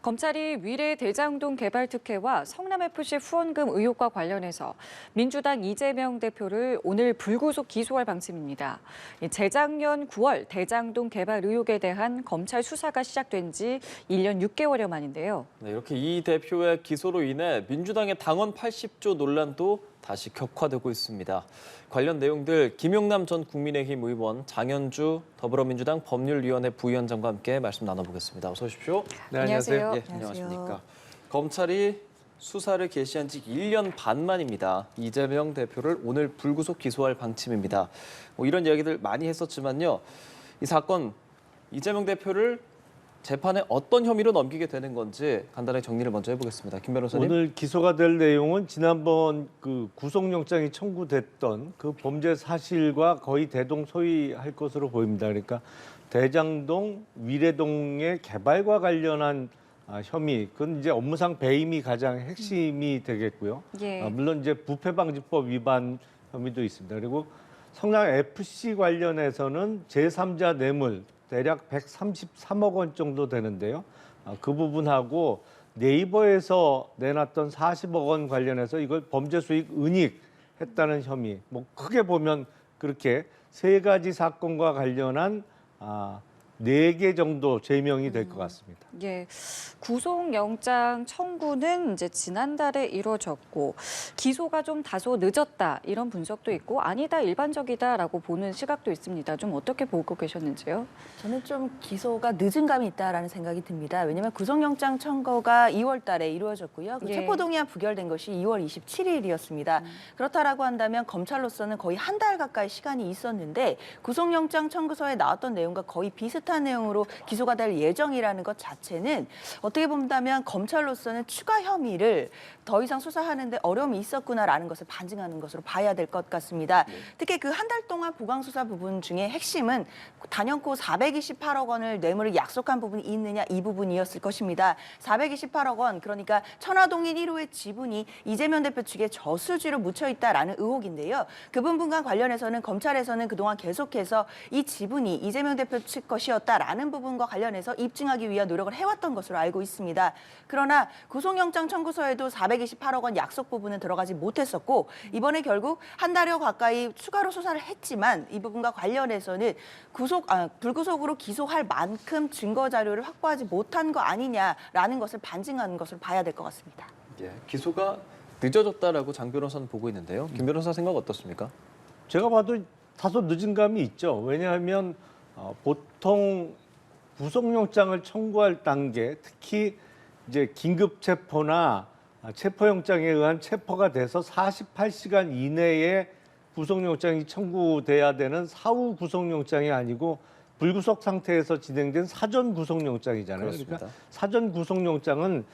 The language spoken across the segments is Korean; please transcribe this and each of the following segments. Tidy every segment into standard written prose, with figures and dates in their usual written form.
검찰이 위례 대장동 개발 특혜와 성남FC 후원금 의혹과 관련해서 민주당 이재명 대표를 오늘 불구속 기소할 방침입니다. 재작년 9월 대장동 개발 의혹에 대한 검찰 수사가 시작된 지 1년 6개월여 만인데요. 네, 이렇게 이 대표의 기소로 인해 민주당의 당원 80조 논란도 다시 격화되고 있습니다. 관련 내용들 김용남 전 국민의힘 의원, 장현주 더불어민주당 법률위원회 부위원장과 함께 말씀 나눠보겠습니다. 어서 오십시오. 네, 안녕하세요. 예, 안녕하십니까. 검찰이 수사를 개시한 지 1년 반 만입니다. 이재명 대표를 오늘 불구속 기소할 방침입니다. 이런 이야기들 많이 했었지만요. 이 사건 이재명 대표를 재판에 어떤 혐의로 넘기게 되는 건지 간단하게 정리를 먼저 해보겠습니다. 김 변호사님. 오늘 기소가 될 내용은 지난번 그 구속영장이 청구됐던 그 범죄 사실과 거의 대동소이할 것으로 보입니다. 그러니까 대장동, 위례동의 개발과 관련한 혐의, 그건 이제 업무상 배임이 가장 핵심이 되겠고요. 예. 물론 이제 부패방지법 위반 혐의도 있습니다. 그리고 성남 FC 관련해서는 제3자 뇌물 대략 133억 원 정도 되는데요. 그 부분하고 네이버에서 내놨던 40억 원 관련해서 이걸 범죄 수익 은닉했다는 혐의. 뭐 크게 보면 그렇게 세 가지 사건과 관련한 4개 정도 죄명이 될 것 같습니다. 예, 구속영장 청구는 이제 지난달에 이루어졌고 기소가 좀 다소 늦었다 이런 분석도 있고 아니다 일반적이다라고 보는 시각도 있습니다. 좀 어떻게 보고 계셨는지요? 저는 좀 기소가 늦은 감이 있다라는 생각이 듭니다. 왜냐하면 구속영장 청구가 2월 달에 이루어졌고요. 그 예. 체포동의안 부결된 것이 2월 27일이었습니다. 그렇다라고 한다면 검찰로서는 거의 한 달 가까이 시간이 있었는데 구속영장 청구서에 나왔던 내용과 거의 비슷한 내용으로 기소가 될 예정이라는 것 자체는 어떻게 본다면 검찰로서는 추가 혐의를 더 이상 수사하는데 어려움이 있었구나라는 것을 반증하는 것으로 봐야 될 것 같습니다. 특히 그 한 달 동안 보강수사 부분 중에 핵심은 단연코 428억 원을 뇌물을 약속한 부분이 있느냐 이 부분이었을 것입니다. 428억 원, 그러니까 천화동인 1호의 지분이 이재명 대표 측에 저수지로 묻혀있다라는 의혹인데요. 그 부분과 관련해서는 검찰에서는 그동안 계속해서 이 지분이 이재명 대표 측 것이었다라는 부분과 관련해서 입증하기 위한 노력을 해왔던 것으로 알고 있습니다. 그러나 구속영장 청구서에도 428억 원 약속 부분은 들어가지 못했었고 이번에 결국 한 달여 가까이 추가로 수사를 했지만 이 부분과 관련해서는 불구속으로 기소할 만큼 증거 자료를 확보하지 못한 거 아니냐라는 것을 반증하는 것으로 봐야 될 것 같습니다. 예, 기소가 늦어졌다라고 장 변호사는 보고 있는데요. 김 변호사 생각 어떻습니까? 제가 봐도 다소 늦은 감이 있죠. 왜냐하면 보통 구속영장을 청구할 단계, 특히 이제 긴급 체포나 체포영장에 의한 체포가 돼서 48시간 이내에 구속영장이 청구돼야 되는 사후 구속영장이 아니고 불구속 상태에서 진행된 사전 구속영장이잖아요. 그렇습니다. 그러니까 사전 구속영장은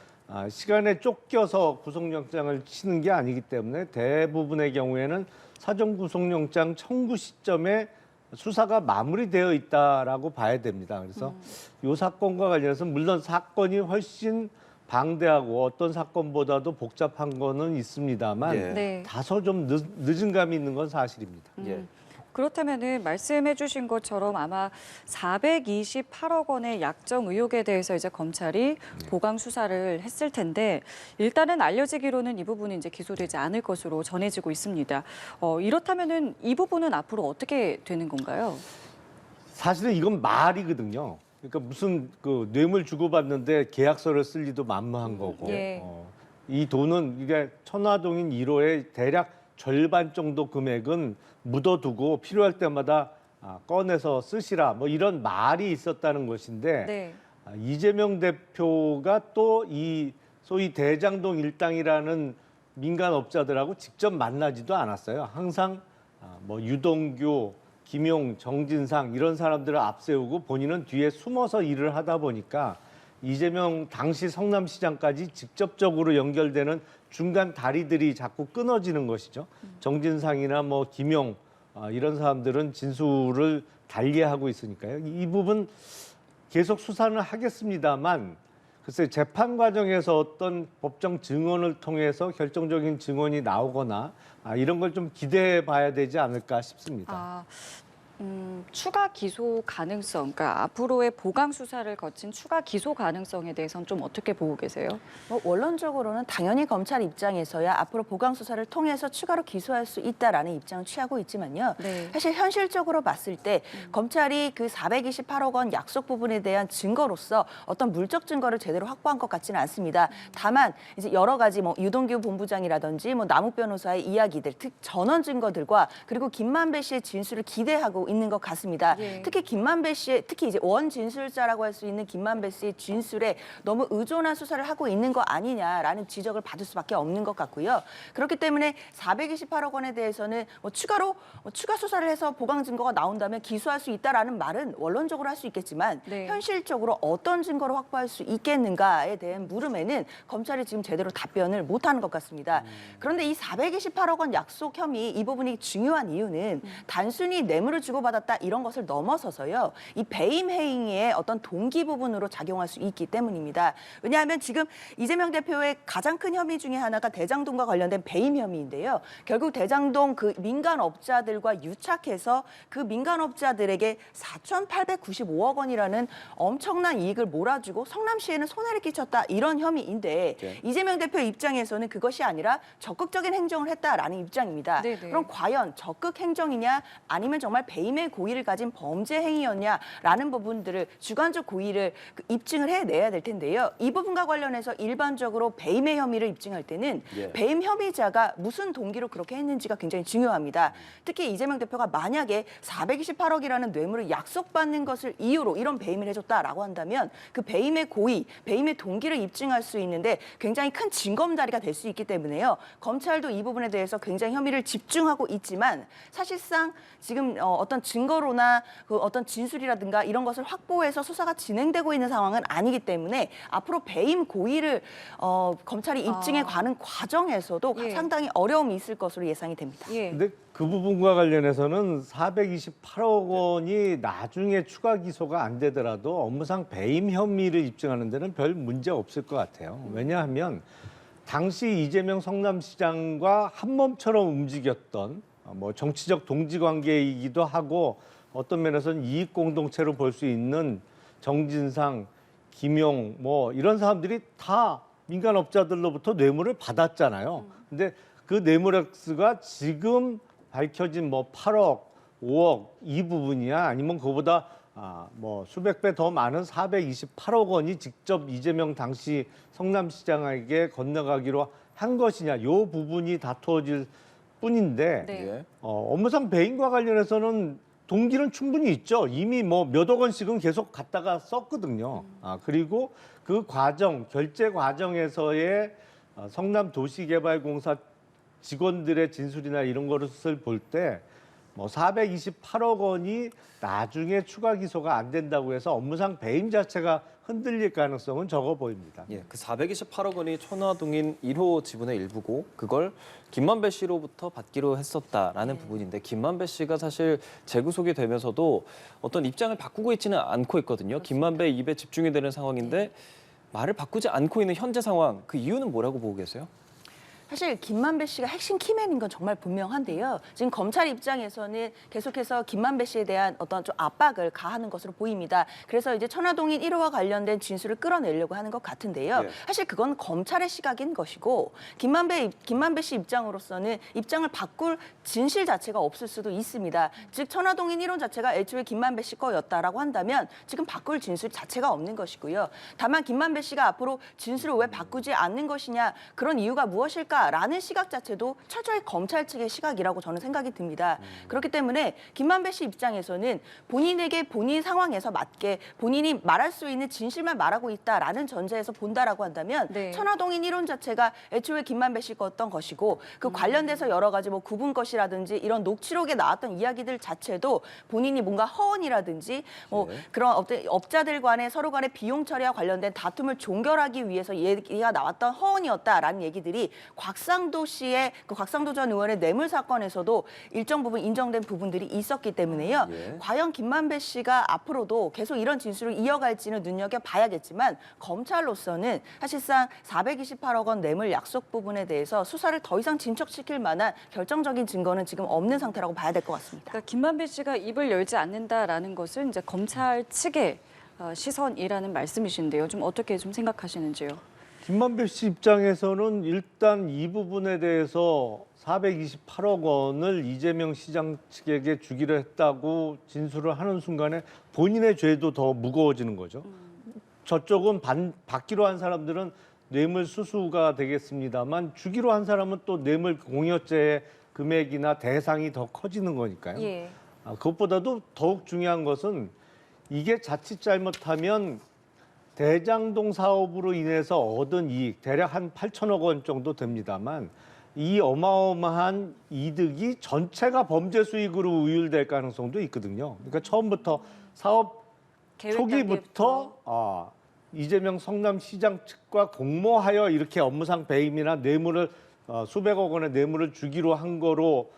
시간에 쫓겨서 구속영장을 치는 게 아니기 때문에 대부분의 경우에는 사전 구속영장 청구 시점에 수사가 마무리되어 있다라고 봐야 됩니다. 그래서 이 사건과 관련해서 물론 사건이 훨씬 방대하고 어떤 사건보다도 복잡한 거는 있습니다만 예. 네. 다소 좀 늦은 감이 있는 건 사실입니다. 예. 그렇다면은 말씀해 주신 것처럼 아마 428억 원의 약정 의혹에 대해서 이제 검찰이 보강 수사를 했을 텐데 일단은 알려지기로는 이 부분이 이제 기소되지 않을 것으로 전해지고 있습니다. 이렇다면은 이 부분은 앞으로 어떻게 되는 건가요? 사실은 이건 말이거든요. 그러니까 무슨 그 뇌물 주고받는데 계약서를 쓸 리도 만무한 거고 예. 이 돈은 이게 천화동인 1호의 대략 절반 정도 금액은 묻어두고 필요할 때마다 꺼내서 쓰시라 뭐 이런 말이 있었다는 것인데 네. 이재명 대표가 또 이 소위 대장동 일당이라는 민간업자들하고 직접 만나지도 않았어요. 항상 뭐 유동규, 김용, 정진상 이런 사람들을 앞세우고 본인은 뒤에 숨어서 일을 하다 보니까 이재명 당시 성남시장까지 직접적으로 연결되는 중간 다리들이 자꾸 끊어지는 것이죠. 정진상이나 뭐 김용 이런 사람들은 진술을 달리하고 있으니까요. 이 부분 계속 수사는 하겠습니다만 글쎄 재판 과정에서 어떤 법정 증언을 통해서 결정적인 증언이 나오거나 이런 걸 좀 기대해 봐야 되지 않을까 싶습니다. 추가 기소 가능성, 그러니까 앞으로의 보강 수사를 거친 추가 기소 가능성에 대해서는 좀 어떻게 보고 계세요? 뭐 원론적으로는 당연히 검찰 입장에서야 앞으로 보강 수사를 통해서 추가로 기소할 수 있다라는 입장을 취하고 있지만요. 네. 사실 현실적으로 봤을 때 검찰이 그 428억 원 약속 부분에 대한 증거로서 어떤 물적 증거를 제대로 확보한 것 같지는 않습니다. 다만 이제 여러 가지 뭐 유동규 본부장이라든지 뭐 남욱 변호사의 이야기들, 특 전원 증거들과 그리고 김만배 씨의 진술을 기대하고 있는 것 같습니다. 예. 특히 김만배 씨의 특히 이제 원 진술자라고 할 수 있는 김만배 씨의 진술에 너무 의존한 수사를 하고 있는 거 아니냐라는 지적을 받을 수밖에 없는 것 같고요. 그렇기 때문에 428억 원에 대해서는 뭐 추가로 추가 수사를 해서 보강 증거가 나온다면 기소할 수 있다라는 말은 원론적으로 할 수 있겠지만 네. 현실적으로 어떤 증거를 확보할 수 있겠는가에 대한 물음에는 검찰이 지금 제대로 답변을 못하는 것 같습니다. 그런데 이 428억 원 약속 혐의 이 부분이 중요한 이유는 단순히 뇌물을 주고받았다 이런 것을 넘어서서요. 이 배임 행위의 어떤 동기 부분으로 작용할 수 있기 때문입니다. 왜냐하면 지금 이재명 대표의 가장 큰 혐의 중에 하나가 대장동과 관련된 배임 혐의인데요. 결국 대장동 그 민간업자들과 유착해서 그 민간업자들에게 4,895억 원이라는 엄청난 이익을 몰아주고 성남시에는 손해를 끼쳤다 이런 혐의인데 네. 이재명 대표 입장에서는 그것이 아니라 적극적인 행정을 했다라는 입장입니다. 네네. 그럼 과연 적극 행정이냐 아니면 정말 배임의 고의를 가진 범죄 행위였냐라는 부분들을 주관적 고의를 입증을 해내야 될 텐데요. 이 부분과 관련해서 일반적으로 배임의 혐의를 입증할 때는 예. 배임 혐의자가 무슨 동기로 그렇게 했는지가 굉장히 중요합니다. 특히 이재명 대표가 만약에 428억이라는 뇌물을 약속받는 것을 이유로 이런 배임을 해줬다라고 한다면 그 배임의 고의, 배임의 동기를 입증할 수 있는데 굉장히 큰 징검다리가 될 수 있기 때문에요. 검찰도 이 부분에 대해서 굉장히 혐의를 집중하고 있지만 사실상 지금 어떤 증거로나 그 어떤 진술이라든가 이런 것을 확보해서 수사가 진행되고 있는 상황은 아니기 때문에 앞으로 배임 고의를 검찰이 입증해 가는 과정에서도 예. 상당히 어려움이 있을 것으로 예상이 됩니다. 예. 근데 그 부분과 관련해서는 428억 원이 나중에 추가 기소가 안 되더라도 업무상 배임 혐의를 입증하는 데는 별 문제 없을 것 같아요. 왜냐하면 당시 이재명 성남시장과 한 몸처럼 움직였던 뭐 정치적 동지 관계이기도 하고 어떤 면에서는 이익 공동체로 볼 수 있는 정진상, 김용 뭐 이런 사람들이 다 민간업자들로부터 뇌물을 받았잖아요. 근데 그 뇌물 액수가 지금 밝혀진 뭐 8억, 5억 이 부분이야 아니면 그거보다 뭐 수백 배 더 많은 428억 원이 직접 이재명 당시 성남시장에게 건너가기로 한 것이냐 이 부분이 다투어질 뿐인데 네. 예. 업무상 배임과 관련해서는 동기는 충분히 있죠. 이미 뭐 몇억 원씩은 계속 갖다가 썼거든요. 그리고 그 과정, 결제 과정에서의 성남도시개발공사 직원들의 진술이나 이런 것을 볼 때 뭐 428억 원이 나중에 추가 기소가 안 된다고 해서 업무상 배임 자체가 흔들릴 가능성은 적어 보입니다. 예, 그 428억 원이 천화동인 1호 지분의 일부고 그걸 김만배 씨로부터 받기로 했었다라는 부분인데 김만배 씨가 사실 재구속이 되면서도 어떤 입장을 바꾸고 있지는 않고 있거든요. 김만배 입에 집중이 되는 상황인데 말을 바꾸지 않고 있는 현재 상황 그 이유는 뭐라고 보고 계세요? 사실 김만배 씨가 핵심 키맨인 건 정말 분명한데요. 지금 검찰 입장에서는 계속해서 김만배 씨에 대한 어떤 좀 압박을 가하는 것으로 보입니다. 그래서 이제 천화동인 1호와 관련된 진술을 끌어내려고 하는 것 같은데요. 네. 사실 그건 검찰의 시각인 것이고 김만배 씨 입장으로서는 입장을 바꿀 진실 자체가 없을 수도 있습니다. 즉 천화동인 1호 자체가 애초에 김만배 씨 거였다라고 한다면 지금 바꿀 진술 자체가 없는 것이고요. 다만 김만배 씨가 앞으로 진술을 왜 바꾸지 않는 것이냐 그런 이유가 무엇일까? 라는 시각 자체도 철저히 검찰 측의 시각이라고 저는 생각이 듭니다. 그렇기 때문에 김만배 씨 입장에서는 본인에게 본인 상황에서 맞게 본인이 말할 수 있는 진실만 말하고 있다라는 전제에서 본다라고 한다면 네. 천화동인 1호 자체가 애초에 김만배 씨 거였던 것이고 그 관련돼서 여러 가지 뭐 구분 것이라든지 이런 녹취록에 나왔던 이야기들 자체도 본인이 뭔가 허언이라든지 뭐 그런 업자들 간의 서로 간의 비용 처리와 관련된 다툼을 종결하기 위해서 얘기가 나왔던 허언이었다라는 얘기들이 곽상도 씨의 그 곽상도 전 의원의 뇌물 사건에서도 일정 부분 인정된 부분들이 있었기 때문에요. 예. 과연 김만배 씨가 앞으로도 계속 이런 진술을 이어갈지는 눈여겨봐야겠지만 검찰로서는 사실상 428억 원 뇌물 약속 부분에 대해서 수사를 더 이상 진척시킬 만한 결정적인 증거는 지금 없는 상태라고 봐야 될 것 같습니다. 그러니까 김만배 씨가 입을 열지 않는다라는 것은 이제 검찰 측의 시선이라는 말씀이신데요. 좀 어떻게 좀 생각하시는지요? 김만배 씨 입장에서는 일단 이 부분에 대해서 428억 원을 이재명 시장 측에게 주기로 했다고 진술을 하는 순간에 본인의 죄도 더 무거워지는 거죠. 저쪽은 받기로 한 사람들은 뇌물 수수가 되겠습니다만 주기로 한 사람은 또 뇌물 공여죄의 금액이나 대상이 더 커지는 거니까요. 예. 그것보다도 더욱 중요한 것은 이게 자칫 잘못하면 대장동 사업으로 인해서 얻은 이익 대략 한 8천억 원 정도 됩니다만 이 어마어마한 이득이 전체가 범죄 수익으로 우율될 가능성도 있거든요. 그러니까 처음부터 사업 계획 초기부터 이재명 성남시장 측과 공모하여 이렇게 업무상 배임이나 뇌물을 수백억 원의 뇌물을 주기로 한 거로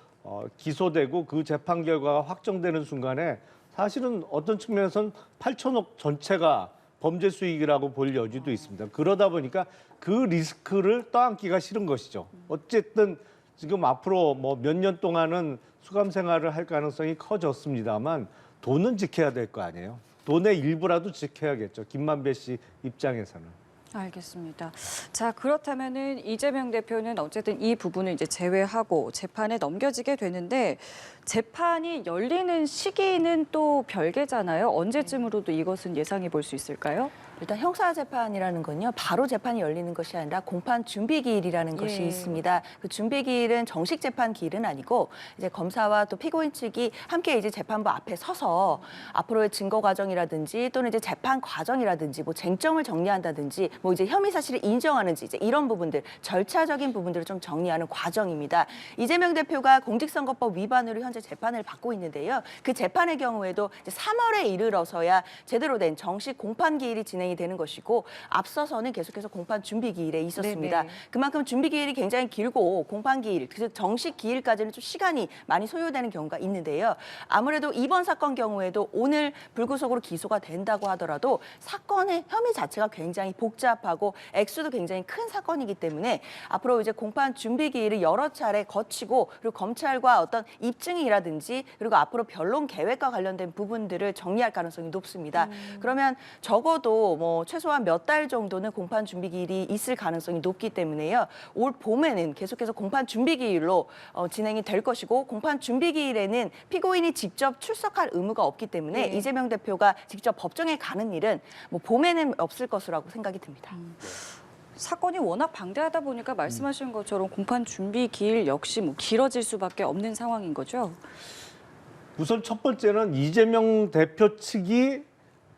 기소되고 그 재판 결과가 확정되는 순간에 사실은 어떤 측면에서는 8천억 전체가 범죄 수익이라고 볼 여지도 있습니다. 그러다 보니까 그 리스크를 떠안기가 싫은 것이죠. 어쨌든 지금 앞으로 뭐 몇 년 동안은 수감 생활을 할 가능성이 커졌습니다만 돈은 지켜야 될 거 아니에요. 돈의 일부라도 지켜야겠죠. 김만배 씨 입장에서는. 알겠습니다. 자, 그렇다면은 이재명 대표는 어쨌든 이 부분을 이제 제외하고 재판에 넘겨지게 되는데 재판이 열리는 시기는 또 별개잖아요. 언제쯤으로도 이것은 예상해 볼 수 있을까요? 일단 형사 재판이라는 건요, 바로 재판이 열리는 것이 아니라 공판 준비 기일이라는 것이 예. 있습니다. 그 준비 기일은 정식 재판 기일은 아니고 이제 검사와 또 피고인 측이 함께 이제 재판부 앞에 서서 앞으로의 증거 과정이라든지 또는 이제 재판 과정이라든지 뭐 쟁점을 정리한다든지 뭐 이제 혐의 사실을 인정하는지 이제 이런 부분들 절차적인 부분들을 좀 정리하는 과정입니다. 이재명 대표가 공직선거법 위반으로 현재 재판을 받고 있는데요. 그 재판의 경우에도 이제 3월에 이르러서야 제대로 된 정식 공판 기일이 진행이 되는 것이고 앞서서는 계속해서 공판 준비 기일에 있었습니다. 네네. 그만큼 준비 기일이 굉장히 길고 공판 기일, 즉 정식 기일까지는 좀 시간이 많이 소요되는 경우가 있는데요. 아무래도 이번 사건 경우에도 오늘 불구속으로 기소가 된다고 하더라도 사건의 혐의 자체가 굉장히 복잡하고 액수도 굉장히 큰 사건이기 때문에 앞으로 이제 공판 준비 기일을 여러 차례 거치고 그리고 검찰과 어떤 입증이라든지 그리고 앞으로 변론 계획과 관련된 부분들을 정리할 가능성이 높습니다. 그러면 적어도 뭐 최소한 몇 달 정도는 공판 준비 기일이 있을 가능성이 높기 때문에요. 올 봄에는 계속해서 공판 준비 기일로 진행이 될 것이고 공판 준비 기일에는 피고인이 직접 출석할 의무가 없기 때문에 예. 이재명 대표가 직접 법정에 가는 일은 뭐 봄에는 없을 것이라고 생각이 듭니다. 사건이 워낙 방대하다 보니까 말씀하신 것처럼 공판 준비 기일 역시 뭐 길어질 수밖에 없는 상황인 거죠. 우선 첫 번째는 이재명 대표 측이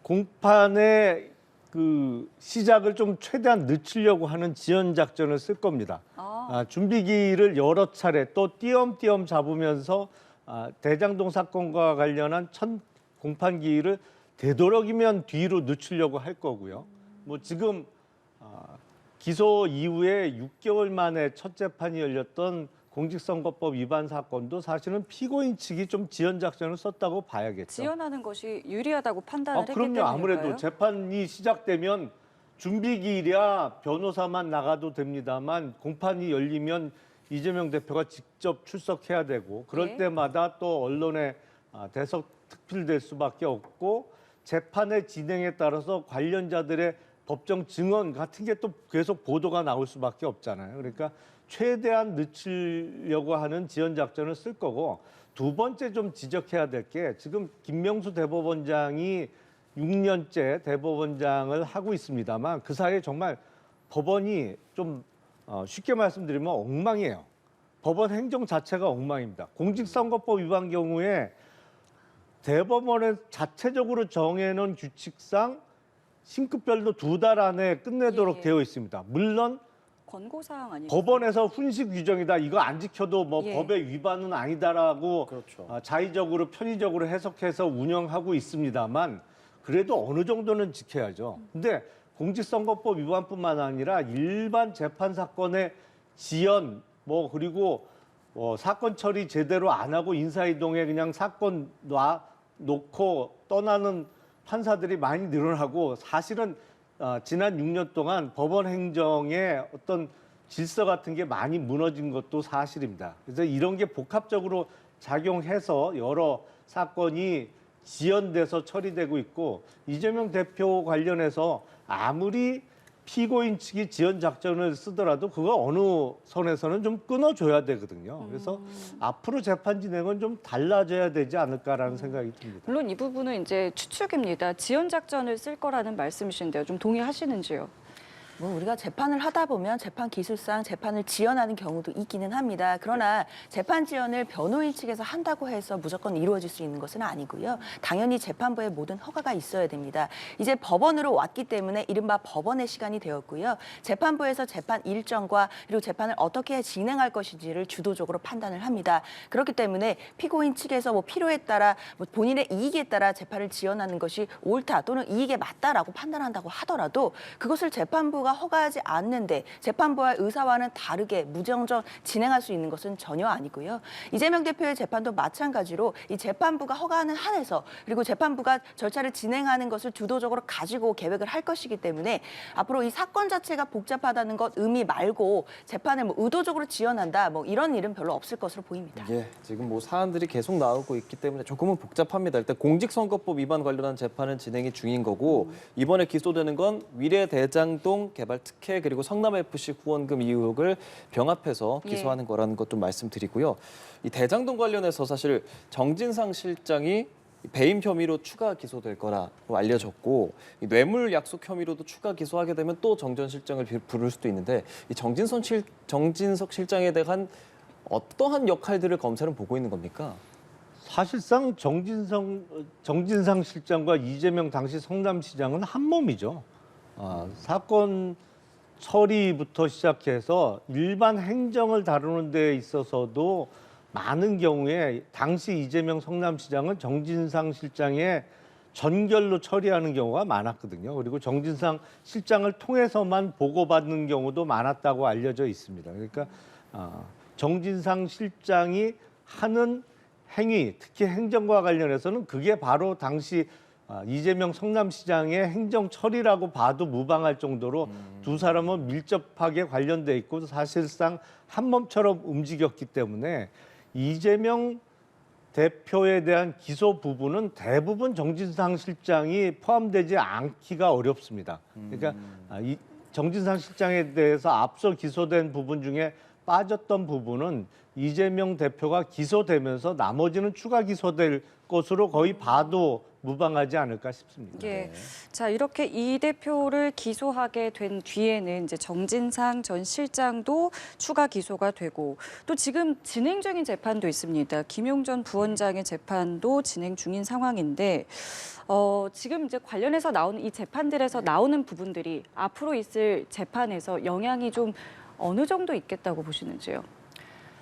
공판의 그 시작을 좀 최대한 늦추려고 하는 지연 작전을 쓸 겁니다. 준비기일을 여러 차례 또 띄엄띄엄 잡으면서 대장동 사건과 관련한 첫 공판 기일을 되도록이면 뒤로 늦추려고 할 거고요. 뭐 지금 기소 이후에 6개월 만에 첫 재판이 열렸던 공직선거법 위반 사건도 사실은 피고인 측이 좀 지연 작전을 썼다고 봐야겠죠. 지연하는 것이 유리하다고 판단을 했기 그럼요. 때문일까요? 아무래도 재판이 시작되면 준비기일이야 변호사만 나가도 됩니다만 공판이 열리면 이재명 대표가 직접 출석해야 되고 그럴 네. 때마다 또 언론에 대석 특필될 수밖에 없고 재판의 진행에 따라서 관련자들의 법정 증언 같은 게 또 계속 보도가 나올 수밖에 없잖아요. 그러니까 최대한 늦추려고 하는 지연 작전을 쓸 거고 두 번째 좀 지적해야 될 게 지금 김명수 대법원장이 6년째 대법원장을 하고 있습니다만 그 사이에 정말 법원이 좀 쉽게 말씀드리면 엉망이에요. 법원 행정 자체가 엉망입니다. 공직선거법 위반 경우에 대법원에 자체적으로 정해놓은 규칙상 신급별로 2달 안에 끝내도록 예. 되어 있습니다. 물론 권고사항 아니에요? 법원에서 훈식 규정이다. 이거 안 지켜도 뭐 예. 법의 위반은 아니다라고 그렇죠. 자의적으로 편의적으로 해석해서 운영하고 있습니다만 그래도 어느 정도는 지켜야죠. 근데 공직선거법 위반뿐만 아니라 일반 재판 사건의 지연 그리고 사건 처리 제대로 안 하고 인사이동에 그냥 사건 놓고 떠나는 판사들이 많이 늘어나고 사실은 지난 6년 동안 법원 행정의 어떤 질서 같은 게 많이 무너진 것도 사실입니다. 그래서 이런 게 복합적으로 작용해서 여러 사건이 지연돼서 처리되고 있고 이재명 대표 관련해서 아무리 피고인 측이 지연 작전을 쓰더라도 그거 어느 선에서는 좀 끊어줘야 되거든요. 그래서 앞으로 재판 진행은 좀 달라져야 되지 않을까라는 생각이 듭니다. 물론 이 부분은 이제 추측입니다. 지연 작전을 쓸 거라는 말씀이신데요. 좀 동의하시는지요? 우리가 재판을 하다 보면 재판 기술상 재판을 지연하는 경우도 있기는 합니다. 그러나 재판 지연을 변호인 측에서 한다고 해서 무조건 이루어질 수 있는 것은 아니고요. 당연히 재판부의 모든 허가가 있어야 됩니다. 이제 법원으로 왔기 때문에 이른바 법원의 시간이 되었고요. 재판부에서 재판 일정과 그리고 재판을 어떻게 진행할 것인지를 주도적으로 판단을 합니다. 그렇기 때문에 피고인 측에서 필요에 따라 본인의 이익에 따라 재판을 지연하는 것이 옳다 또는 이익에 맞다라고 판단한다고 하더라도 그것을 재판부가 허가하지 않는데 재판부의 의사와는 다르게 무정정 진행할 수 있는 것은 전혀 아니고요. 이재명 대표의 재판도 마찬가지로 이 재판부가 허가하는 한에서 그리고 재판부가 절차를 진행하는 것을 주도적으로 가지고 계획을 할 것이기 때문에 앞으로 이 사건 자체가 복잡하다는 것 의미 말고 재판을 의도적으로 지연한다 이런 일은 별로 없을 것으로 보입니다. 예, 지금 사안들이 계속 나오고 있기 때문에 조금은 복잡합니다. 일단 공직선거법 위반 관련한 재판은 진행이 중인 거고 이번에 기소되는 건 위례대장동 개발 특혜 그리고 성남FC 후원금 의혹을 병합해서 기소하는 거라는 것 좀 말씀드리고요. 이 대장동 관련해서 사실 정진상 실장이 배임 혐의로 추가 기소될 거라고 알려졌고 이 뇌물 약속 혐의로도 추가 기소하게 되면 또 정 전 실장을 부를 수도 있는데 이 정진석 실장에 대한 어떠한 역할들을 검찰은 보고 있는 겁니까? 사실상 정진상 실장과 이재명 당시 성남시장은 한 몸이죠. 사건 처리부터 시작해서 일반 행정을 다루는 데 있어서도 많은 경우에 당시 이재명 성남시장은 정진상 실장의 전결로 처리하는 경우가 많았거든요. 그리고 정진상 실장을 통해서만 보고받는 경우도 많았다고 알려져 있습니다. 그러니까 정진상 실장이 하는 행위, 특히 행정과 관련해서는 그게 바로 당시 이재명 성남시장의 행정 처리라고 봐도 무방할 정도로 두 사람은 밀접하게 관련돼 있고 사실상 한 몸처럼 움직였기 때문에 이재명 대표에 대한 기소 부분은 대부분 정진상 실장이 포함되지 않기가 어렵습니다. 그러니까 이 정진상 실장에 대해서 앞서 기소된 부분 중에 빠졌던 부분은 이재명 대표가 기소되면서 나머지는 추가 기소될 것으로 거의 봐도 무방하지 않을까 싶습니다. 예. 자, 이렇게 이 대표를 기소하게 된 뒤에는 이제 정진상 전 실장도 추가 기소가 되고 또 지금 진행 중인 재판도 있습니다. 김용 전 부원장의 재판도 진행 중인 상황인데 지금 이제 관련해서 나오는 이 재판들에서 나오는 부분들이 앞으로 있을 재판에서 영향이 좀 어느 정도 있겠다고 보시는지요?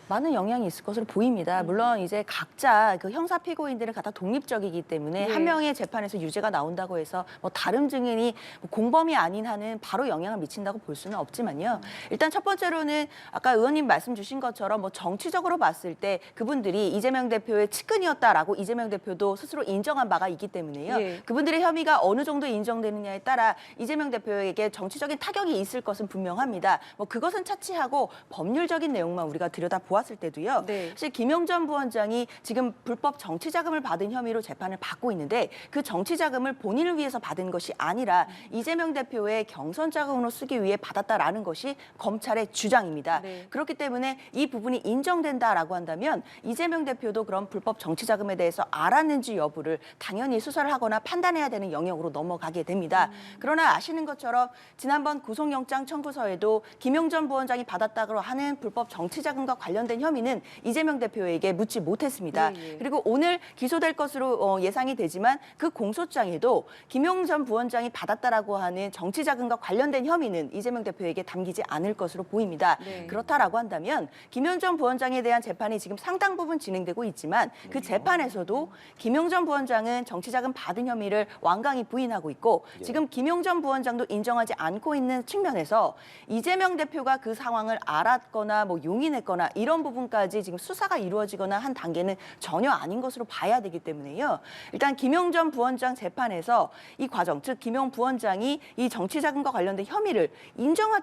많은 영향이 있을 것으로 보입니다. 물론 이제 각자 그 형사 피고인들은 각각 독립적이기 때문에 네. 한 명의 재판에서 유죄가 나온다고 해서 다른 증인이 공범이 아닌 한은 바로 영향을 미친다고 볼 수는 없지만요. 일단 첫 번째로는 아까 의원님 말씀 주신 것처럼 정치적으로 봤을 때 그분들이 이재명 대표의 측근이었다라고 이재명 대표도 스스로 인정한 바가 있기 때문에요. 예. 그분들의 혐의가 어느 정도 인정되느냐에 따라 이재명 대표에게 정치적인 타격이 있을 것은 분명합니다. 그것은 차치하고 법률적인 내용만 우리가 들여다보았을 때도요. 네. 사실 김용 전 부원장이 지금 불법 정치 자금을 받은 혐의로 재판을 받고 있는데 그 정치 자금을 본인을 위해서 받은 것이 아니라 이재명 대표의 경선 자금으로 쓰기 위해 받았다라는 것이 검찰의 주장입니다. 네. 그렇기 때문에 이 부분이 인정된다라고 한다면 이재명 대표도 그런 불법 정치 자금에 대해서 알았는지 여부를 당연히 수사를 하거나 판단해야 되는 영역으로 넘어가게 됩니다. 그러나 아시는 것처럼 지난번 구속영장 청구서에도 김용 전 부원장이 받았다고 하는 불법 정치 자금과 관련된 관련된 혐의는 이재명 대표에게 묻지 못했습니다. 예, 예. 그리고 오늘 기소될 것으로 예상이 되지만 그 공소장에도 김용 전 부원장이 받았다라고 하는 정치 자금과 관련된 혐의는 이재명 대표에게 담기지 않을 것으로 보입니다. 네. 그렇다라고 한다면 김용 전 부원장에 대한 재판이 지금 상당 부분 진행되고 있지만 그 재판에서도 김용 전 부원장은 정치 자금 받은 혐의를 완강히 부인하고 있고 지금 김용 전 부원장도 인정하지 않고 있는 측면에서 이재명 대표가 그 상황을 알았거나 뭐 용인했거나 이런 부분까지 지금 수사가 이루어지거나 한 단계는 전혀 아닌 것으로 봐야 되기 때문에요. 일단 김용 전 부원장 재판에서 이 과정, 즉 김용 부원장이 이 정치 자금과 관련된 혐의를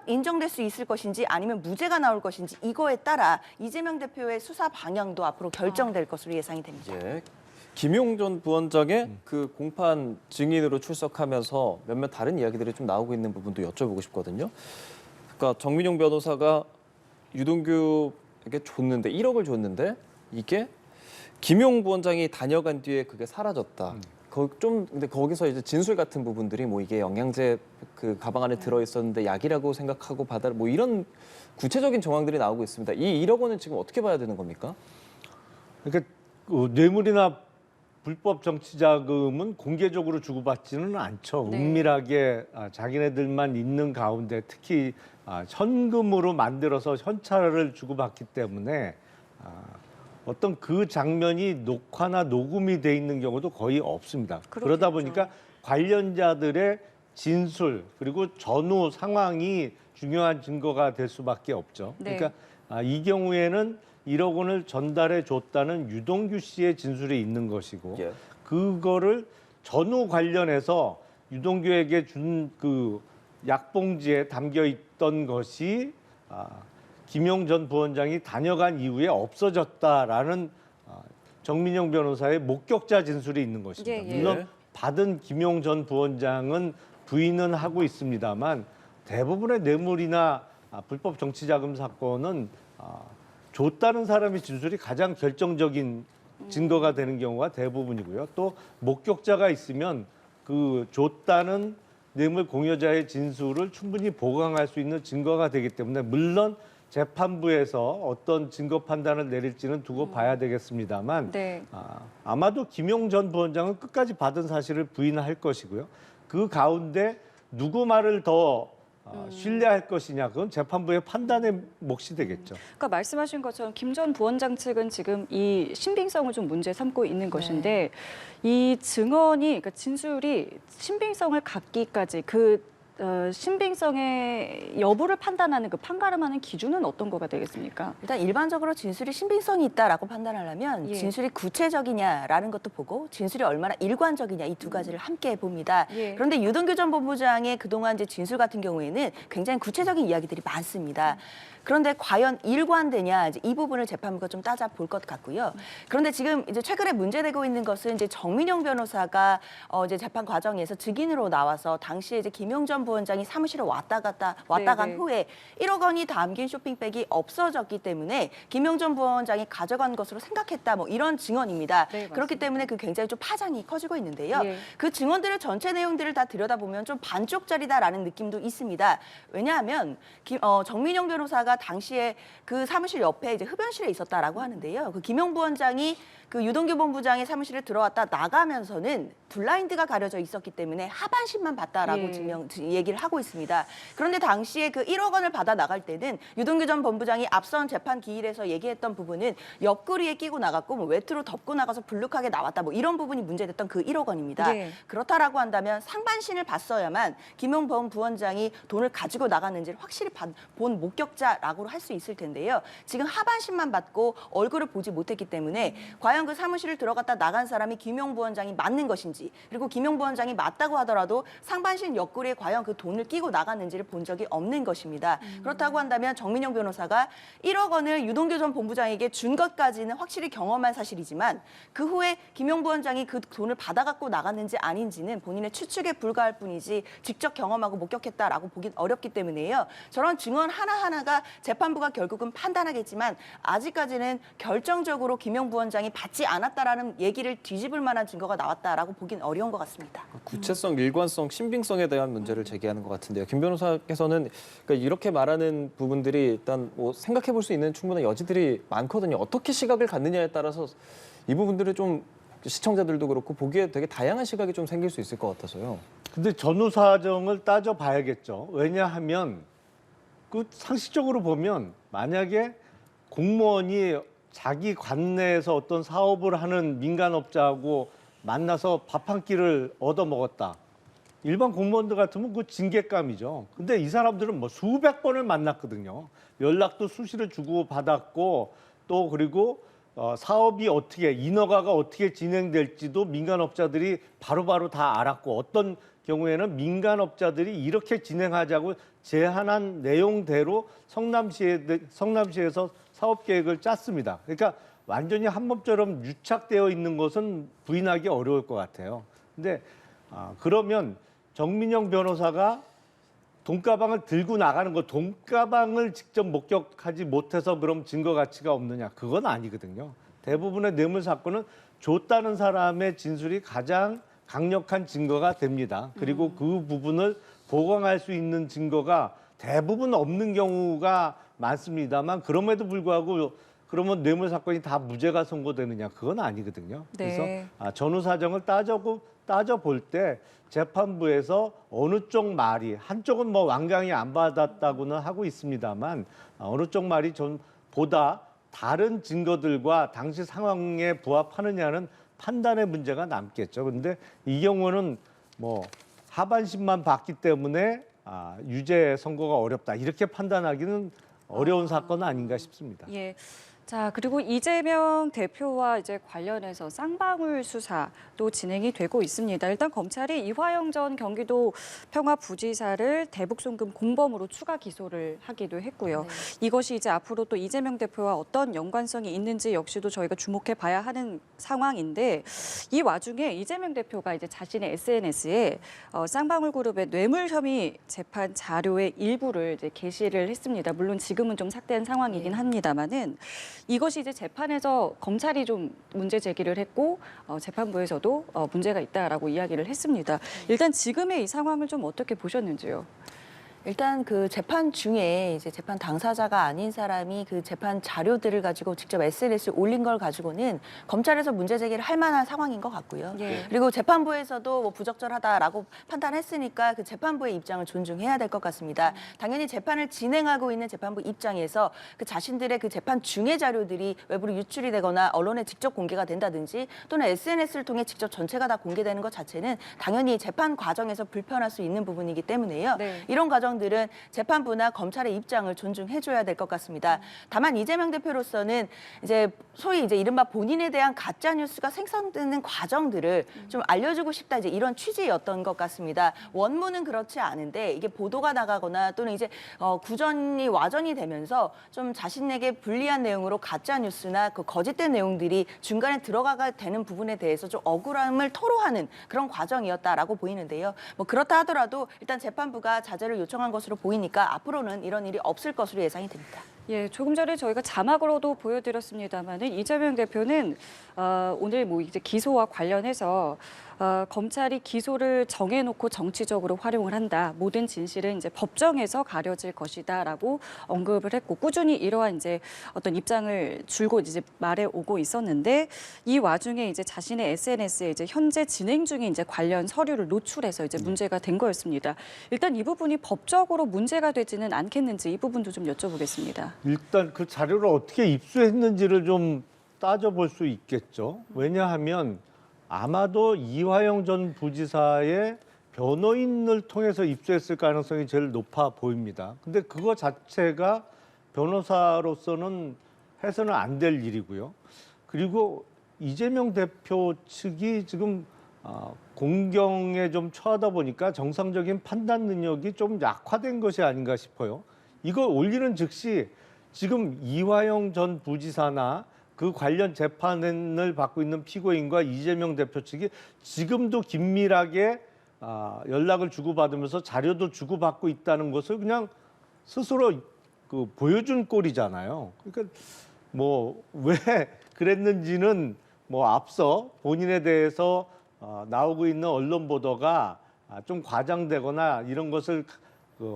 인정될 수 있을 것인지 아니면 무죄가 나올 것인지 이거에 따라 이재명 대표의 수사 방향도 앞으로 결정될 것으로 예상이 됩니다. 예. 김용 전 부원장의 그 공판 증인으로 출석하면서 몇몇 다른 이야기들이 좀 나오고 있는 부분도 여쭤보고 싶거든요. 그러니까 정민용 변호사가 유동규에게 줬는데 1억을 줬는데 이게 김용 부원장이 다녀간 뒤에 그게 사라졌다. 근데 거기서 이제 진술 같은 부분들이 뭐 이게 영양제 그 가방 안에 들어 있었는데 약이라고 생각하고 받아 뭐 이런 구체적인 정황들이 나오고 있습니다. 이 1억 원은 지금 어떻게 봐야 되는 겁니까? 그러니까 뇌물이나 불법 정치자금은 공개적으로 주고받지는 않죠. 네. 은밀하게 자기네들만 있는 가운데 특히 현금으로 만들어서 현찰을 주고받기 때문에 어떤 그 장면이 녹화나 녹음이 돼 있는 경우도 거의 없습니다. 그러다 그렇겠죠. 보니까 관련자들의 진술 그리고 전후 상황이 중요한 증거가 될 수밖에 없죠. 네. 그러니까 이 경우에는 1억 원을 전달해 줬다는 유동규 씨의 진술이 있는 것이고 예. 그거를 전후 관련해서 유동규에게 준 그 약봉지에 담겨 있던 것이 김용 전 부원장이 다녀간 이후에 없어졌다라는 정민용 변호사의 목격자 진술이 있는 것입니다. 예, 예. 물론 받은 김용 전 부원장은 부인은 하고 있습니다만 대부분의 뇌물이나 불법 정치자금 사건은 줬다는 사람의 진술이 가장 결정적인 증거가 되는 경우가 대부분이고요. 또 목격자가 있으면 그 줬다는 뇌물 공여자의 진술을 충분히 보강할 수 있는 증거가 되기 때문에 물론 재판부에서 어떤 증거 판단을 내릴지는 두고 봐야 되겠습니다만 네. 아마도 김용 전 부원장은 끝까지 받은 사실을 부인할 것이고요. 그 가운데 누구 말을 더 신뢰할 것이냐 그건 재판부의 판단의 몫이 되겠죠. 그러니까 말씀하신 것처럼 김 전 부원장 측은 지금 이 신빙성을 좀 문제 삼고 있는 것인데 이 증언이 그러니까 진술이 신빙성을 갖기까지 그 신빙성의 여부를 판단하는 그 판가름하는 기준은 어떤 거가 되겠습니까? 일단 일반적으로 진술이 신빙성이 있다라고 판단하려면 예. 진술이 구체적이냐라는 것도 보고 진술이 얼마나 일관적이냐 이 두 가지를 함께 봅니다. 예. 그런데 유동규 전 본부장의 그동안 이제 진술 같은 경우에는 굉장히 구체적인 이야기들이 많습니다. 그런데 과연 일관되냐 이제 이 부분을 재판부가 좀 따져 볼 것 같고요. 그런데 지금 이제 최근에 문제되고 있는 것은 이제 정민용 변호사가 이제 재판 과정에서 증인으로 나와서 당시에 이제 김용 전 부원장이 사무실에 왔다 간 네. 후에 1억 원이 담긴 쇼핑백이 없어졌기 때문에 김용 전 부원장이 가져간 것으로 생각했다 뭐 이런 증언입니다. 네, 그렇기 맞습니다. 때문에 그 굉장히 좀 파장이 커지고 있는데요. 예. 그 증언들의 전체 내용들을 다 들여다보면 좀 반쪽짜리다라는 느낌도 있습니다. 왜냐하면 정민용 변호사가 당시에 그 사무실 옆에 이제 흡연실에 있었다라고 하는데요. 그 김용 부원장이 그 유동규 본부장의 사무실에 들어왔다 나가면서는 블라인드가 가려져 있었기 때문에 하반신만 봤다라고 예. 얘기를 하고 있습니다. 그런데 당시에 그 1억 원을 받아 나갈 때는 유동규 전 본부장이 앞선 재판 기일에서 얘기했던 부분은 옆구리에 끼고 나갔고 뭐 외투로 덮고 나가서 불룩하게 나왔다 뭐 이런 부분이 문제됐던 그 1억 원입니다. 예. 그렇다라고 한다면 상반신을 봤어야만 김용 전 부원장이 돈을 가지고 나갔는지를 확실히 본 목격자라고 할 수 있을 텐데요. 지금 하반신만 봤고 얼굴을 보지 못했기 때문에 과연 그 사무실을 들어갔다 나간 사람이 김용 부원장이 맞는 것인지 그리고 김용 부원장이 맞다고 하더라도 상반신 옆구리에 과연 그 돈을 끼고 나갔는지를 본 적이 없는 것입니다. 그렇다고 한다면 정민용 변호사가 1억 원을 유동규 전 본부장에게 준 것까지는 확실히 경험한 사실이지만 그 후에 김용 부원장이 그 돈을 받아갖고 나갔는지 아닌지는 본인의 추측에 불과할 뿐이지 직접 경험하고 목격했다라고 보긴 어렵기 때문에요. 저런 증언 하나하나가 재판부가 결국은 판단하겠지만 아직까지는 결정적으로 김용 부원장이 받지 않았다라는 얘기를 뒤집을 만한 증거가 나왔다라고 보기 보긴 어려운 것 같습니다. 구체성, 일관성, 신빙성에 대한 문제를 제기하는 것 같은데요. 김 변호사께서는 그러니까 이렇게 말하는 부분들이 일단 뭐 생각해 볼 수 있는 충분한 여지들이 많거든요. 어떻게 시각을 갖느냐에 따라서 이 부분들을 좀 시청자들도 그렇고 보기에 되게 다양한 시각이 좀 생길 수 있을 것 같아서요. 근데 전후 사정을 따져봐야겠죠. 왜냐하면 그 상식적으로 보면 만약에 공무원이 자기 관내에서 어떤 사업을 하는 민간업자하고 만나서 밥 한 끼를 얻어 먹었다. 일반 공무원들 같으면 그 징계감이죠. 근데 이 사람들은 뭐 수백 번을 만났거든요. 연락도 수시로 주고 받았고 또 그리고 사업이 어떻게 인허가가 어떻게 진행될지도 민간업자들이 바로바로 다 알았고 어떤 경우에는 민간업자들이 이렇게 진행하자고 제안한 내용대로 성남시에서 사업 계획을 짰습니다. 그러니까 완전히 한법처럼 유착되어 있는 것은 부인하기 어려울 것 같아요. 근데 그러면 정민영 변호사가 돈가방을 들고 나가는 거, 돈가방을 직접 목격하지 못해서 그럼 증거 가치가 없느냐? 그건 아니거든요. 대부분의 뇌물 사건은 줬다는 사람의 진술이 가장 강력한 증거가 됩니다. 그리고 그 부분을 보강할 수 있는 증거가 대부분 없는 경우가 많습니다만 그럼에도 불구하고 그러면 뇌물 사건이 다 무죄가 선고되느냐? 그건 아니거든요. 네. 그래서 전후 사정을 따져볼 때 재판부에서 어느 쪽 말이 한쪽은 뭐 완강히 안 받았다고는 하고 있습니다만 어느 쪽 말이 좀 보다 다른 증거들과 당시 상황에 부합하느냐는 판단의 문제가 남겠죠. 그런데 이 경우는 뭐 하반신만 봤기 때문에 유죄 선고가 어렵다 이렇게 판단하기는 어려운 사건은 아닌가 싶습니다. 예. 자, 그리고 이재명 대표와 이제 관련해서 쌍방울 수사도 진행이 되고 있습니다. 일단 검찰이 이화영 전 경기도 평화부지사를 대북송금 공범으로 추가 기소를 하기도 했고요. 네. 이것이 이제 앞으로 또 이재명 대표와 어떤 연관성이 있는지 역시도 저희가 주목해 봐야 하는 상황인데 이 와중에 이재명 대표가 이제 자신의 SNS에 쌍방울 그룹의 뇌물 혐의 재판 자료의 일부를 이제 게시를 했습니다. 물론 지금은 좀 삭제한 상황이긴 합니다만은 이것이 이제 재판에서 검찰이 좀 문제 제기를 했고 재판부에서도 문제가 있다라고 이야기를 했습니다. 일단 지금의 이 상황을 좀 어떻게 보셨는지요? 일단 그 재판 중에 이제 재판 당사자가 아닌 사람이 그 재판 자료들을 가지고 직접 SNS에 올린 걸 가지고는 검찰에서 문제 제기를 할 만한 상황인 것 같고요. 예. 그리고 재판부에서도 뭐 부적절하다라고 판단했으니까 그 재판부의 입장을 존중해야 될 것 같습니다. 당연히 재판을 진행하고 있는 재판부 입장에서 그 자신들의 그 재판 중의 자료들이 외부로 유출이 되거나 언론에 직접 공개가 된다든지 또는 SNS를 통해 직접 전체가 다 공개되는 것 자체는 당연히 재판 과정에서 불편할 수 있는 부분이기 때문에요. 네. 이런 과정들은 재판부나 검찰의 입장을 존중해줘야 될 것 같습니다. 다만 이재명 대표로서는 이제 소위 이제 이른바 본인에 대한 가짜 뉴스가 생성되는 과정들을 좀 알려주고 싶다 이제 이런 취지였던 것 같습니다. 원문은 그렇지 않은데 이게 보도가 나가거나 또는 이제 구전이 와전이 되면서 좀 자신에게 불리한 내용으로 가짜 뉴스나 그 거짓된 내용들이 중간에 들어가게 되는 부분에 대해서 좀 억울함을 토로하는 그런 과정이었다라고 보이는데요. 뭐 그렇다 하더라도 일단 재판부가 자제를 요청한 것으로 보이니까 앞으로는 이런 일이 없을 것으로 예상이 됩니다. 예, 조금 전에 저희가 자막으로도 보여드렸습니다만은 이재명 대표는 오늘 뭐 이제 기소와 관련해서 검찰이 기소를 정해놓고 정치적으로 활용을 한다. 모든 진실은 이제 법정에서 가려질 것이다라고 언급을 했고 꾸준히 이러한 이제 어떤 입장을 줄곧 이제 말해오고 있었는데 이 와중에 이제 자신의 SNS에 이제 현재 진행 중인 이제 관련 서류를 노출해서 이제 문제가 된 거였습니다. 일단 이 부분이 법적으로 문제가 되지는 않겠는지 이 부분도 좀 여쭤보겠습니다. 일단 그 자료를 어떻게 입수했는지를 좀 따져볼 수 있겠죠. 왜냐하면 아마도 이화영 전 부지사의 변호인을 통해서 입수했을 가능성이 제일 높아 보입니다. 근데 그거 자체가 변호사로서는 해서는 안 될 일이고요. 그리고 이재명 대표 측이 지금 공경에 좀 처하다 보니까 정상적인 판단 능력이 좀 약화된 것이 아닌가 싶어요. 이걸 올리는 즉시 지금 이화영 전 부지사나 그 관련 재판을 받고 있는 피고인과 이재명 대표 측이 지금도 긴밀하게 연락을 주고받으면서 자료도 주고받고 있다는 것을 그냥 스스로 그 보여준 꼴이잖아요. 그러니까 뭐 왜 그랬는지는 뭐 앞서 본인에 대해서 나오고 있는 언론 보도가 좀 과장되거나 이런 것을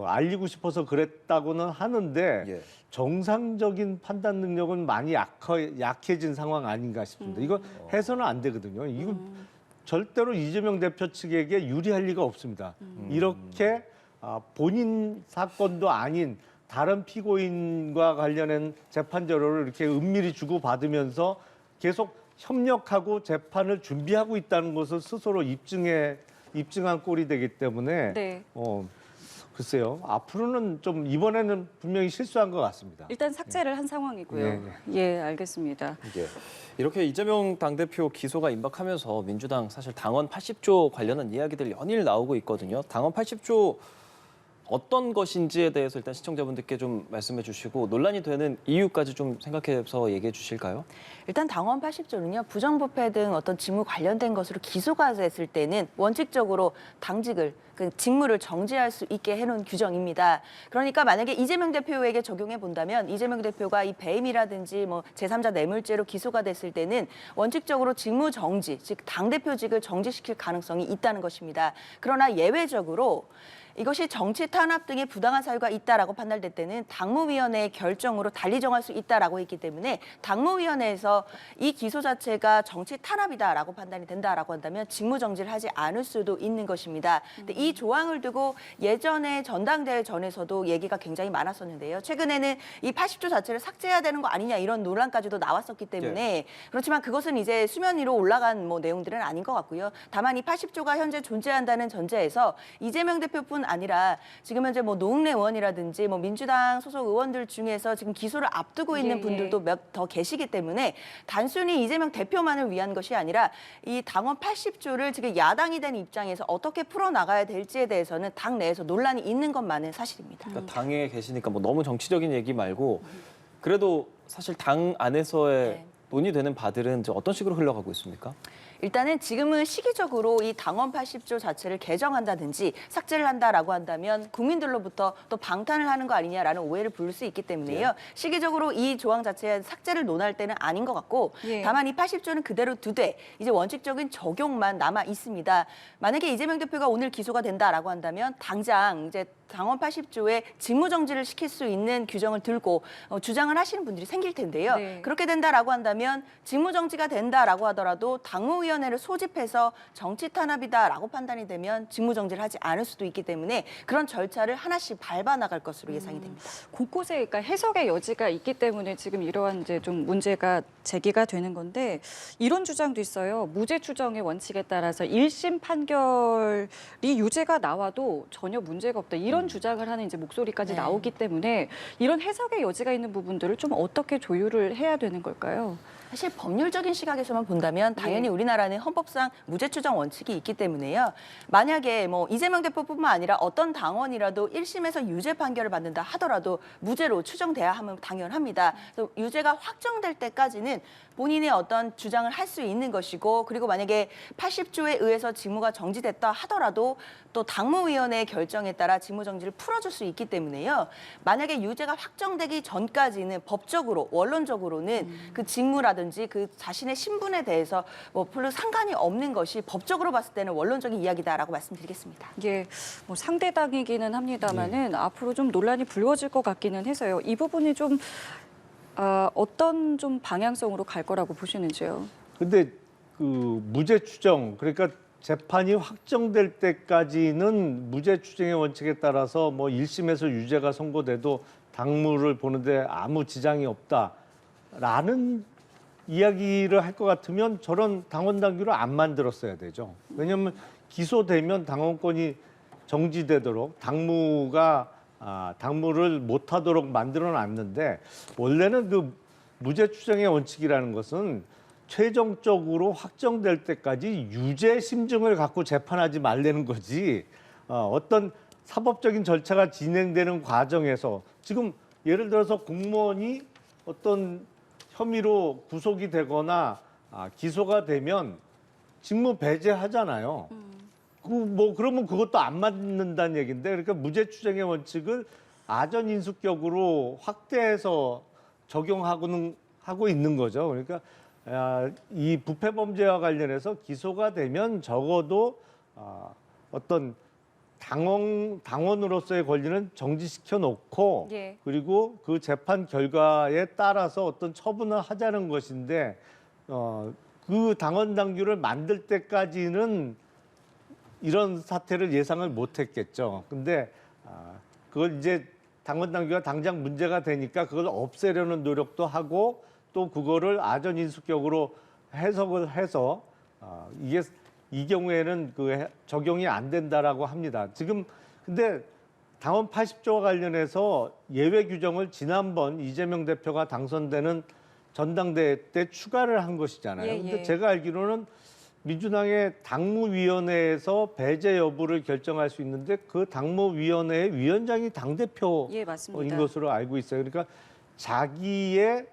알리고 싶어서 그랬다고는 하는데 예. 정상적인 판단 능력은 많이 약해진 상황 아닌가 싶습니다. 이거 해서는 안 되거든요. 이거 절대로 이재명 대표 측에게 유리할 리가 없습니다. 이렇게 본인 사건도 아닌 다른 피고인과 관련된 재판 자료를 이렇게 은밀히 주고받으면서 계속 협력하고 재판을 준비하고 있다는 것을 스스로 입증한 꼴이 되기 때문에 네. 글쎄요. 앞으로는 좀 이번에는 분명히 실수한 것 같습니다. 일단 삭제를 한 상황이고요. 네, 예, 알겠습니다. 예. 이렇게 이재명 당대표 기소가 임박하면서 민주당 사실 당원 80조 관련한 이야기들 연일 나오고 있거든요. 당원 80조 어떤 것인지에 대해서 일단 시청자분들께 좀 말씀해 주시고 논란이 되는 이유까지 좀 생각해서 얘기해 주실까요? 일단 당원 80조는요. 부정부패 등 어떤 직무 관련된 것으로 기소가 됐을 때는 원칙적으로 당직을 직무를 정지할 수 있게 해놓은 규정입니다. 그러니까 만약에 이재명 대표에게 적용해 본다면 이재명 대표가 이 배임이라든지 뭐 제3자 뇌물죄로 기소가 됐을 때는 원칙적으로 직무 정지, 즉 당대표직을 정지시킬 가능성이 있다는 것입니다. 그러나 예외적으로 이것이 정치 탄압 등의 부당한 사유가 있다라고 판단될 때는 당무위원회의 결정으로 달리 정할 수 있다라고 했기 때문에 당무위원회에서 이 기소 자체가 정치 탄압이다라고 판단이 된다라고 한다면 직무 정지를 하지 않을 수도 있는 것입니다. 근데 이 조항을 두고 예전에 전당대회 전에서도 얘기가 굉장히 많았었는데요. 최근에는 이 80조 자체를 삭제해야 되는 거 아니냐 이런 논란까지도 나왔었기 때문에 그렇지만 그것은 이제 수면 위로 올라간 내용들은 아닌 것 같고요. 다만 이 80조가 현재 존재한다는 전제에서 이재명 대표뿐 아니라 지금 현재 노웅래 의원이라든지 민주당 소속 의원들 중에서 지금 기소를 앞두고 있는 분들도 몇 더 계시기 때문에 단순히 이재명 대표만을 위한 것이 아니라 이 당원 80조를 지금 야당이 된 입장에서 어떻게 풀어나가야 될지에 대해서는 당 내에서 논란이 있는 것만은 사실입니다. 그러니까 당에 계시니까 너무 정치적인 얘기 말고 그래도 사실 당 안에서의 논의되는 바들은 이제 어떤 식으로 흘러가고 있습니까? 일단은 지금은 시기적으로 이 당원 80조 자체를 개정한다든지 삭제를 한다라고 한다면 국민들로부터 또 방탄을 하는 거 아니냐라는 오해를 부를 수 있기 때문에요. 시기적으로 이 조항 자체의 삭제를 논할 때는 아닌 것 같고 다만 이 80조는 그대로 두되 이제 원칙적인 적용만 남아 있습니다. 만약에 이재명 대표가 오늘 기소가 된다라고 한다면 당장 이제 당원 80조에 직무정지를 시킬 수 있는 규정을 들고 주장을 하시는 분들이 생길 텐데요. 그렇게 된다라고 한다면 직무정지가 된다라고 하더라도 당무위원회를 소집해서 정치 탄압이다라고 판단이 되면 직무정지를 하지 않을 수도 있기 때문에 그런 절차를 하나씩 밟아 나갈 것으로 예상이 됩니다. 곳곳에 그러니까 해석의 여지가 있기 때문에 지금 이러한 이제 좀 문제가 제기가 되는 건데 이런 주장도 있어요. 무죄 추정의 원칙에 따라서 1심 판결이 유죄가 나와도 전혀 문제가 없다. 이런 주장을 하는 이제 목소리까지 나오기 때문에 이런 해석의 여지가 있는 부분들을 좀 어떻게 조율을 해야 되는 걸까요? 사실 법률적인 시각에서만 본다면 당연히 우리나라는 헌법상 무죄 추정 원칙이 있기 때문에요. 만약에 이재명 대표뿐만 아니라 어떤 당원이라도 1심에서 유죄 판결을 받는다 하더라도 무죄로 추정돼야 하면 당연합니다. 그래서 유죄가 확정될 때까지는 본인의 어떤 주장을 할 수 있는 것이고 그리고 만약에 80조에 의해서 직무가 정지됐다 하더라도 또 당무위원회의 결정에 따라 직무정지를 풀어줄 수 있기 때문에요. 만약에 유죄가 확정되기 전까지는 법적으로 원론적으로는 그 직무라든지 그 자신의 신분에 대해서 별로 상관이 없는 것이 법적으로 봤을 때는 원론적인 이야기다라고 말씀드리겠습니다. 예, 상대당이기는 합니다만은 앞으로 좀 논란이 불거질 것 같기는 해서요. 이 부분이 좀 어떤 좀 방향성으로 갈 거라고 보시는지요? 근데 그 무죄 추정 그러니까 재판이 확정될 때까지는 무죄 추정의 원칙에 따라서 1심에서 유죄가 선고돼도 당무를 보는데 아무 지장이 없다라는 이야기를 할 것 같으면 저런 당원 당규를 안 만들었어야 되죠. 왜냐하면 기소되면 당원권이 정지되도록 당무를 못하도록 만들어놨는데 원래는 그 무죄 추정의 원칙이라는 것은 최종적으로 확정될 때까지 유죄 심증을 갖고 재판하지 말라는 거지 어떤 사법적인 절차가 진행되는 과정에서 지금 예를 들어서 공무원이 어떤 혐의로 구속이 되거나 기소가 되면 직무 배제하잖아요. 그러면 그것도 안 맞는다는 얘기인데 그러니까 무죄 추정의 원칙을 아전 인수격으로 확대해서 적용하고 있는 거죠. 그러니까 이 부패 범죄와 관련해서 기소가 되면 적어도 어떤 당원으로서의 권리는 정지시켜 놓고 예. 그리고 그 재판 결과에 따라서 어떤 처분을 하자는 것인데 그 당원 당규를 만들 때까지는 이런 사태를 예상을 못했겠죠. 근데 그걸 이제 당원 당규가 당장 문제가 되니까 그걸 없애려는 노력도 하고 또 그거를 아전인수격으로 해석을 해서 이게 이 경우에는 그 적용이 안 된다라고 합니다. 지금 근데 당원 80조와 관련해서 예외 규정을 지난번 이재명 대표가 당선되는 전당대회 때 추가를 한 것이잖아요. 예, 근데 예. 제가 알기로는 민주당의 당무위원회에서 배제 여부를 결정할 수 있는데 그 당무위원회의 위원장이 당대표인 예, 맞습니다. 것으로 알고 있어요. 그러니까 자기의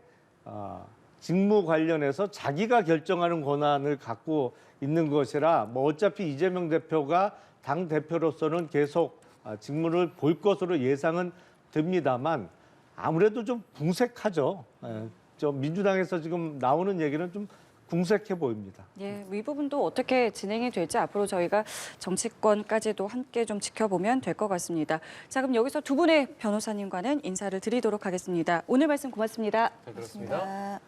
직무 관련해서 자기가 결정하는 권한을 갖고 있는 것이라 뭐 어차피 이재명 대표가 당 대표로서는 계속 직무를 볼 것으로 예상은 듭니다만 아무래도 좀 궁색하죠. 저 민주당에서 지금 나오는 얘기는 좀 궁색해 보입니다. 예, 이 부분도 어떻게 진행이 될지 앞으로 저희가 정치권까지도 함께 좀 지켜보면 될 것 같습니다. 자, 그럼 여기서 두 분의 변호사님과는 인사를 드리도록 하겠습니다. 오늘 말씀 고맙습니다. 잘 들었습니다. 아.